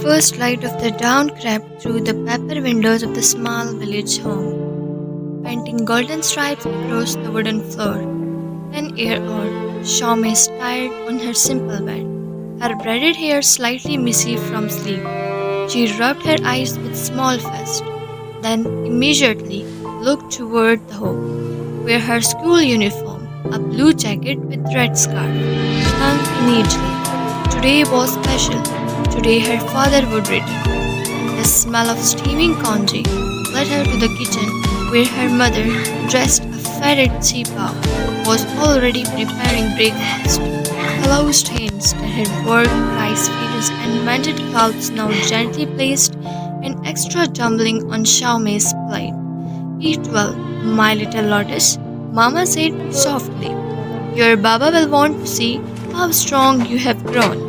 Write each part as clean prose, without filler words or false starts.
first light of the dawn crept through the paper windows of the small village home, painting golden stripes across the wooden floor. 10-year-old Shaume tired on her simple bed, her braided hair slightly messy from sleep. She rubbed her eyes with small fist, then immediately looked toward the home, where her school uniform, a blue jacket with red scarf, hung neatly. Today was special. Today her father would return. The smell of steaming congee led her to the kitchen where her mother, dressed a faded cheapow, was already preparing breakfast. Closed hands to her work rice feeders and mended clothes now gently placed an extra dumpling on Xiaomei's plate. Eat well, my little lotus, Mama said softly. Your Baba will want to see how strong you have grown.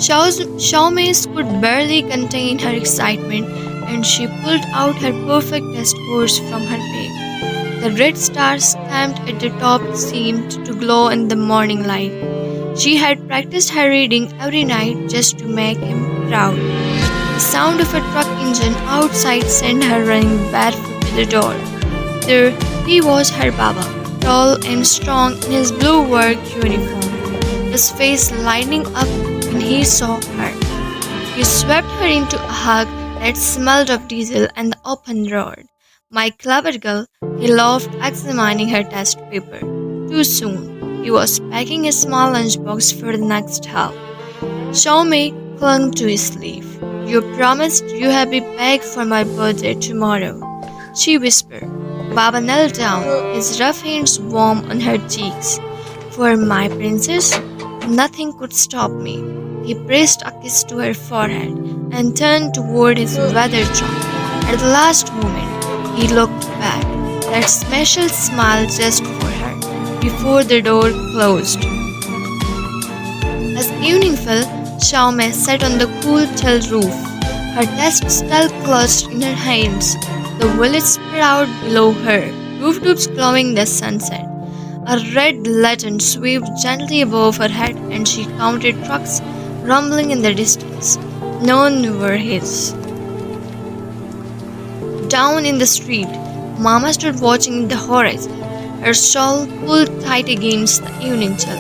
Xiaomei could barely contain her excitement and she pulled out her perfect test scores from her bag. The red stars stamped at the top seemed to glow in the morning light. She had practiced her reading every night just to make him proud. The sound of a truck engine outside sent her running barefoot to the door. There he was, her Baba, tall and strong in his blue work uniform, his face lighting up when he saw her. He swept her into a hug that smelled of diesel and the open road. My clever girl, he laughed, examining her test paper. Too soon. He was packing a small lunchbox for the next half. Xiaomei clung to his sleeve. You promised you had me back for my birthday tomorrow, she whispered. Baba knelt down, his rough hands warm on her cheeks. For my princess, nothing could stop me. He pressed a kiss to her forehead and turned toward his weather truck. At the last moment, he looked back, that special smile just for her, before the door closed. As evening fell, Xiaomei sat on the cool tiled roof, her desk still clutched in her hands. The village spread out below her, rooftops glowing in the sunset. A red lantern swept gently above her head and she counted trucks rumbling in the distance. None were his. Down in the street, Mama stood watching the horizon, her shawl pulled tight against the evening chill.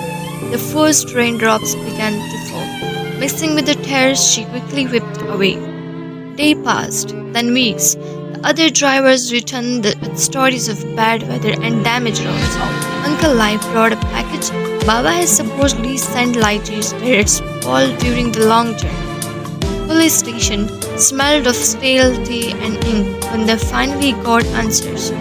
The first raindrops began to fall. Mixing with the tears, she quickly whipped away. Day passed, then weeks. The other drivers returned with stories of bad weather and damaged roads. Uncle Lai brought a package. Baba has supposedly sent lychees that had spoiled during the long journey. Police station smelled of stale tea and ink when they finally got answers.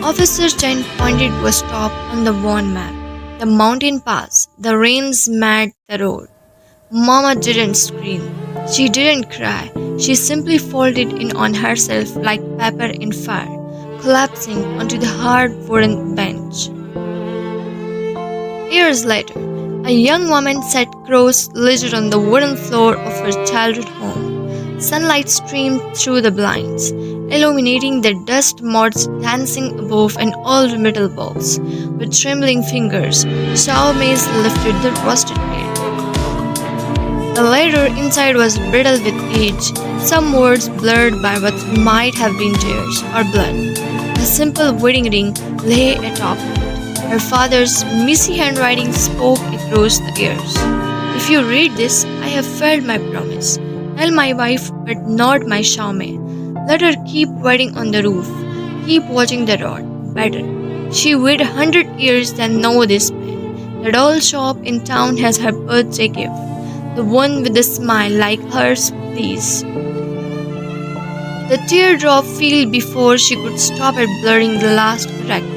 Officer Chen pointed to a stop on the worn map. The mountain pass. The rains met the road. Mama didn't scream. She didn't cry. She simply folded in on herself like pepper in fire, collapsing onto the hard wooden bench. Years later, a young woman sat cross-legged on the wooden floor of her childhood home. Sunlight streamed through the blinds, illuminating the dust motes dancing above an old metal box. With trembling fingers, Xiaomei lifted the rusted plate. The leather inside was brittle with age, some words blurred by what might have been tears or blood. A simple wedding ring lay atop it. Her father's messy handwriting spoke across the years. If you read this, I have failed my promise. Tell my wife, but not my Xiaomei. Let her keep waiting on the roof. Keep watching the road. Better. She waited 100 years than know this pain. The doll shop in town has her birthday gift. The one with a smile like hers, please. The teardrop fell before she could stop at blurring the last character.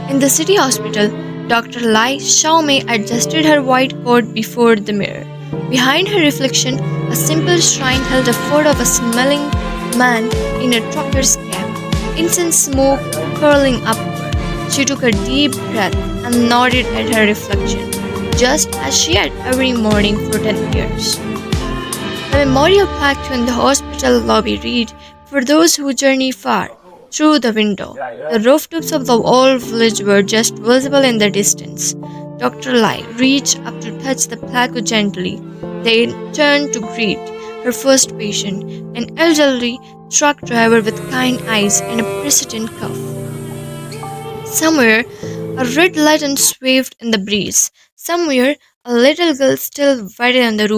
In the city hospital, Dr. Lai Xiaomei adjusted her white coat before the mirror. Behind her reflection, a simple shrine held a photo of a smelling man in a trucker's cap, incense smoke curling upward. She took a deep breath and nodded at her reflection, just as she had every morning for 10 years. The memorial plaque in the hospital lobby read, "For those who journey far." Through the window, the rooftops of the old village were just visible in the distance. Dr. Lai reached up to touch the plaque gently, then turned to greet her first patient, an elderly truck driver with kind eyes and a persistent cough. Somewhere, a red lantern waved in the breeze. Somewhere, a little girl still waited on the roof.